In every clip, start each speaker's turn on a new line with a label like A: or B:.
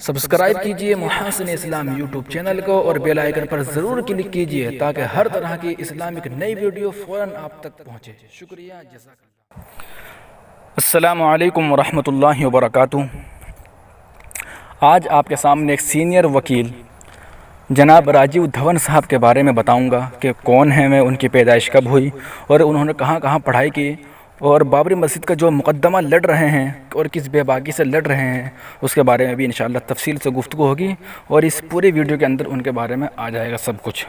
A: Subscribe کیجئے محاسن اسلام YouTube channel کو اور بیل آئیکن پر ضرور کلک کیجئے تاکہ ہر طرح کی اسلامک نئی ویڈیو فوراً آپ تک پہنچے۔ شکریہ، جزاک اللہ۔ السلام علیکم ورحمۃ اللہ وبرکاتہ۔ آج آپ کے سامنے ایک سینئر وکیل جناب راجیو دھون صاحب کے بارے میں بتاؤں گا کہ کون ہیں، میں ان کی پیدائش کب ہوئی اور انہوں نے کہاں کہاں پڑھائی کی، اور بابری مسجد کا جو مقدمہ لڑ رہے ہیں اور کس بے باکی سے لڑ رہے ہیں اس کے بارے میں بھی انشاءاللہ تفصیل سے گفتگو ہوگی، اور اس پورے ویڈیو کے اندر ان کے بارے میں آ جائے گا سب کچھ۔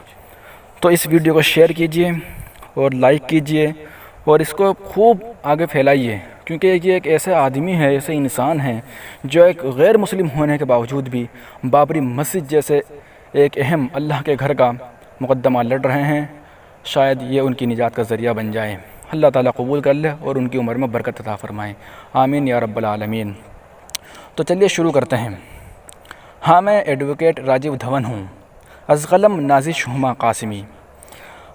A: تو اس ویڈیو کو شیئر کیجئے اور لائک کیجئے اور اس کو خوب آگے پھیلائیے، کیونکہ یہ ایک ایسا آدمی ہے، ایسے انسان ہیں جو ایک غیر مسلم ہونے کے باوجود بھی بابری مسجد جیسے ایک اہم اللہ کے گھر کا مقدمہ لڑ رہے ہیں۔ شاید یہ ان کی نجات کا ذریعہ بن جائے۔ اللہ تعالیٰ قبول کر لے اور ان کی عمر میں برکت عطا فرمائے، آمین یا رب العالمین۔ تو چلیے شروع کرتے ہیں۔ ہاں، میں ایڈوکیٹ راجیو دھون ہوں، از قلم نازش ہما قاسمی۔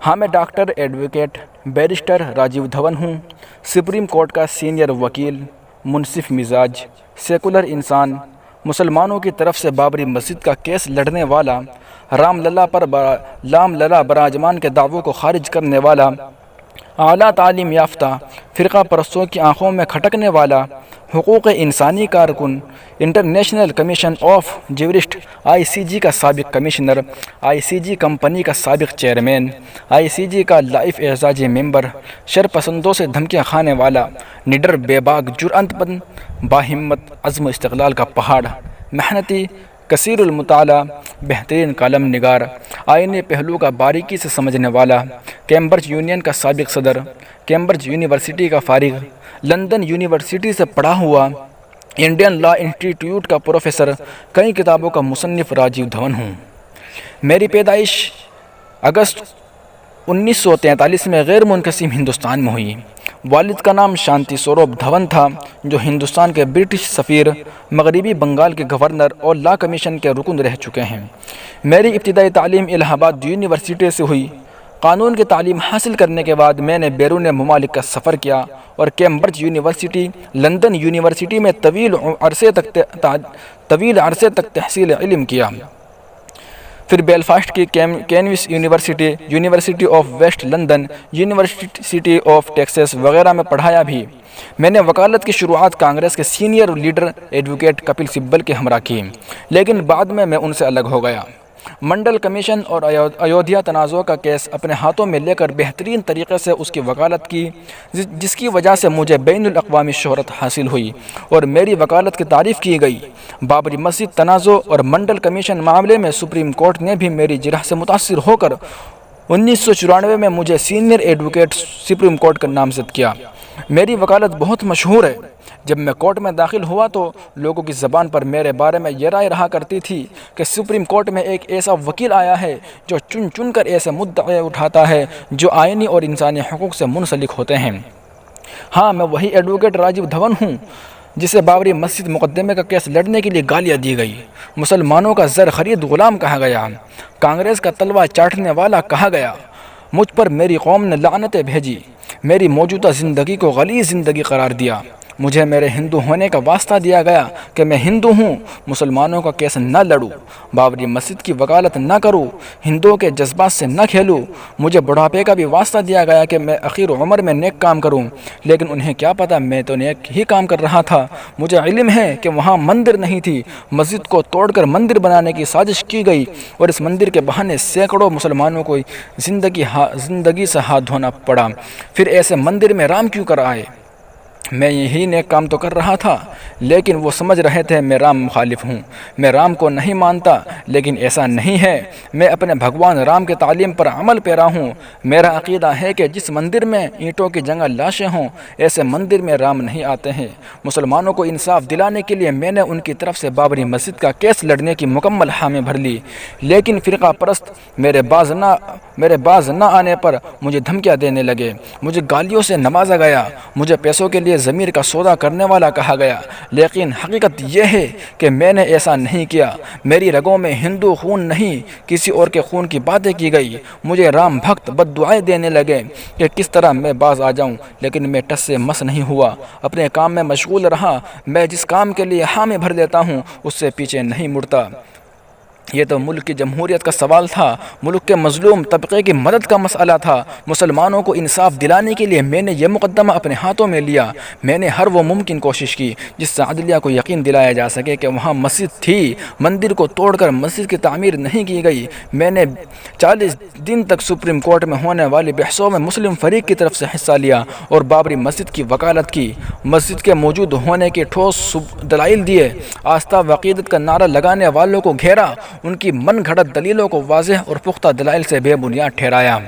A: ہاں، میں ڈاکٹر ایڈوکیٹ بیرسٹر راجیو دھون ہوں، سپریم کورٹ کا سینئر وکیل، منصف مزاج، سیکولر انسان، مسلمانوں کی طرف سے بابری مسجد کا کیس لڑنے والا، رام للا براجمان کے دعووں کو خارج کرنے والا، اعلیٰ تعلیم یافتہ فرقہ پرستوں کی آنکھوں میں کھٹکنے والا، حقوق انسانی کارکن، international commission of jurist ICJ کا سابق کمشنر، ICJ کمپنی کا سابق چیئرمین، ICJ کا لائف اعزازی ممبر، شر پسندوں سے دھمکیاں کھانے والا، نڈر، بے باک، جرأت مند، باہمت، عزم و استقلال کا پہاڑ، محنتی، کثیر المطالعہ، بہترین کالم نگار، آئینی پہلو کا باریکی سے سمجھنے والا، کیمبرج یونین کا سابق صدر، کیمبرج یونیورسٹی کا فارغ، لندن یونیورسٹی سے پڑھا ہوا، انڈین لا انسٹیٹیوٹ کا پروفیسر، کئی کتابوں کا مصنف راجیو دھون ہوں۔ میری پیدائش اگست 1943 میں غیر منقسم ہندوستان میں ہوئی۔ والد کا نام شانتی سوروپ دھون تھا، جو ہندوستان کے برٹش سفیر، مغربی بنگال کے گورنر اور لا کمیشن کے رکن رہ چکے ہیں۔ میری ابتدائی تعلیم الہ آباد یونیورسٹی سے ہوئی۔ قانون کی تعلیم حاصل کرنے کے بعد میں نے بیرون ممالک کا سفر کیا اور کیمبرج یونیورسٹی، لندن یونیورسٹی میں طویل عرصے تک تحصیل علم کیا۔ پھر بیلفاسٹ کی Queen's university, university of West London, university of Texas وغیرہ میں پڑھایا بھی۔ میں نے وکالت کی شروعات کانگریس کے سینئر لیڈر ایڈوکیٹ کپل سبل کے ہمراہ کی، لیکن بعد میں ان سے الگ ہو گیا۔ منڈل کمیشن اور ایودھیا تنازع کا کیس اپنے ہاتھوں میں لے کر بہترین طریقے سے اس کی وکالت کی، جس کی وجہ سے مجھے بین الاقوامی شہرت حاصل ہوئی اور میری وکالت کی تعریف کی گئی۔ بابری مسجد تنازع اور منڈل کمیشن معاملے میں سپریم کورٹ نے بھی میری جرح سے متاثر ہو کر 1994 میں مجھے سینئر ایڈوکیٹ سپریم کورٹ کا نامزد کیا۔ میری وکالت بہت مشہور ہے۔ جب میں کورٹ میں داخل ہوا تو لوگوں کی زبان پر میرے بارے میں یہ رائے رہا کرتی تھی کہ سپریم کورٹ میں ایک ایسا وکیل آیا ہے جو چن چن کر ایسے مدعے اٹھاتا ہے جو آئینی اور انسانی حقوق سے منسلک ہوتے ہیں۔ ہاں، میں وہی ایڈوکیٹ راجیو دھون ہوں جسے بابری مسجد مقدمے کا کیس لڑنے کے لیے گالیاں دی گئی، مسلمانوں کا زر خرید غلام کہا گیا، کانگریس کا تلوار چاٹنے والا کہا گیا، مجھ پر میری قوم نے لعنتیں بھیجی، میری موجودہ زندگی کو غلیظ زندگی قرار دیا، مجھے میرے ہندو ہونے کا واسطہ دیا گیا کہ میں ہندو ہوں، مسلمانوں کا کیس نہ لڑوں، بابری مسجد کی وکالت نہ کروں، ہندوؤں کے جذبات سے نہ کھیلوں، مجھے بڑھاپے کا بھی واسطہ دیا گیا کہ میں اخیر عمر میں نیک کام کروں، لیکن انہیں کیا پتہ میں تو نیک ہی کام کر رہا تھا۔ مجھے علم ہے کہ وہاں مندر نہیں تھی، مسجد کو توڑ کر مندر بنانے کی سازش کی گئی اور اس مندر کے بہانے سینکڑوں مسلمانوں کو زندگی سے ہاتھ دھونا پڑا۔ پھر ایسے مندر میں رام کیوں کر آئے؟ میں یہی نیک کام تو کر رہا تھا، لیکن وہ سمجھ رہے تھے میں رام مخالف ہوں، میں رام کو نہیں مانتا، لیکن ایسا نہیں ہے، میں اپنے بھگوان رام کے تعلیم پر عمل پیرا ہوں۔ میرا عقیدہ ہے کہ جس مندر میں اینٹوں کی جگہ لاشیں ہوں، ایسے مندر میں رام نہیں آتے ہیں۔ مسلمانوں کو انصاف دلانے کے لیے میں نے ان کی طرف سے بابری مسجد کا کیس لڑنے کی مکمل حامی بھر لی، لیکن فرقہ پرست میرے باز نہ آنے پر مجھے دھمکیاں دینے لگے، مجھے گالیوں سے نوازا گیا، مجھے پیسوں کے لیے لیے ضمیر کا سودا کرنے والا کہا گیا، لیکن حقیقت یہ ہے کہ میں نے ایسا نہیں کیا۔ میری رگوں میں ہندو خون نہیں، کسی اور کے خون کی باتیں کی گئی۔ مجھے رام بھکت بد دعائیں دینے لگے کہ کس طرح میں باز آ جاؤں، لیکن میں ٹس سے مس نہیں ہوا، اپنے کام میں مشغول رہا۔ میں جس کام کے لیے حامی بھر دیتا ہوں اس سے پیچھے نہیں مڑتا۔ یہ تو ملک کی جمہوریت کا سوال تھا، ملک کے مظلوم طبقے کی مدد کا مسئلہ تھا۔ مسلمانوں کو انصاف دلانے کے لیے میں نے یہ مقدمہ اپنے ہاتھوں میں لیا۔ میں نے ہر وہ ممکن کوشش کی جس سے عدلیہ کو یقین دلایا جا سکے کہ وہاں مسجد تھی، مندر کو توڑ کر مسجد کی تعمیر نہیں کی گئی۔ میں نے 40 دن تک سپریم کورٹ میں ہونے والی بحثوں میں مسلم فریق کی طرف سے حصہ لیا اور بابری مسجد کی وکالت کی، مسجد کے موجود ہونے کے ٹھوس دلائل دیے، آستھا و عقیدت کا نعرہ لگانے والوں کو گھیرا، ان کی من گھڑت دلیلوں کو واضح اور پختہ دلائل سے بے بنیاد ٹھہرایا،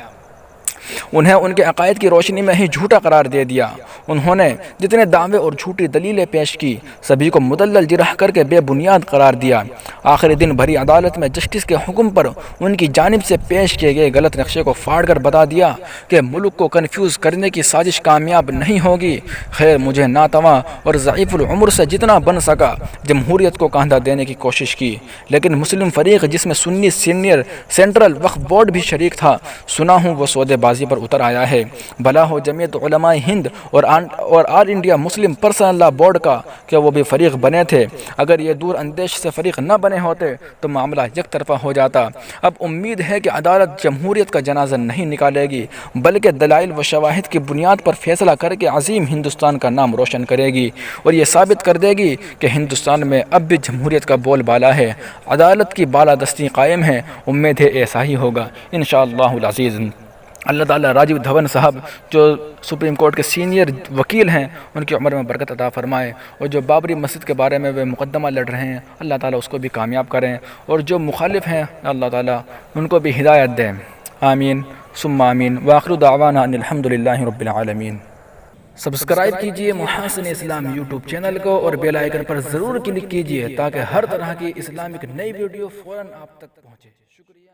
A: انہیں ان کے عقائد کی روشنی میں ہی جھوٹا قرار دے دیا۔ انہوں نے جتنے دعوے اور جھوٹی دلیلیں پیش کی سبھی کو مدلل جرح کر کے بے بنیاد قرار دیا۔ آخری دن بھری عدالت میں جسٹس کے حکم پر ان کی جانب سے پیش کیے گئے غلط نقشے کو پھاڑ کر بتا دیا کہ ملک کو کنفیوز کرنے کی سازش کامیاب نہیں ہوگی۔ خیر، مجھے ناتواں اور ضعیف العمر سے جتنا بن سکا جمہوریت کو کاندھا دینے کی کوشش کی، لیکن مسلم فریق جس میں سنی سینئر سینٹرل وقف بورڈ بھی شریک تھا، سنا ہوں وہ سودے بازی پر اتر آیا ہے۔ بھلا ہو جمعیت علماء ہند اور آل انڈیا مسلم پرسنل لا بورڈ کا کہ وہ بھی فریق بنے تھے۔ اگر یہ دور اندیش سے فریق نہ بنے ہوتے تو معاملہ یک طرفہ ہو جاتا۔ اب امید ہے کہ عدالت جمہوریت کا جنازہ نہیں نکالے گی بلکہ دلائل و شواہد کی بنیاد پر فیصلہ کر کے عظیم ہندوستان کا نام روشن کرے گی اور یہ ثابت کر دے گی کہ ہندوستان میں اب بھی جمہوریت کا بول بالا ہے، عدالت کی بالادستی قائم ہے۔ امید ہے ایسا ہی ہوگا انشاءاللہ العزیز۔ اللہ تعالیٰ راجیو دھون صاحب جو سپریم کورٹ کے سینئر وکیل ہیں ان کی عمر میں برکت عطا فرمائے، اور جو بابری مسجد کے بارے میں وہ مقدمہ لڑ رہے ہیں اللہ تعالیٰ اس کو بھی کامیاب کریں، اور جو مخالف ہیں اللہ تعالیٰ ان کو بھی ہدایت دیں۔ آمین ثم آمین۔ وآخر دعوانا ان الحمدللہ رب العالمین۔ سبسکرائب کیجئے محاسن اسلام یوٹیوب چینل کو اور بیل آئیکن پر ضرور کلک کیجئے تاکہ ہر طرح کی اسلامک نئی ویڈیو فوراً آپ تک پہنچے۔ شکریہ۔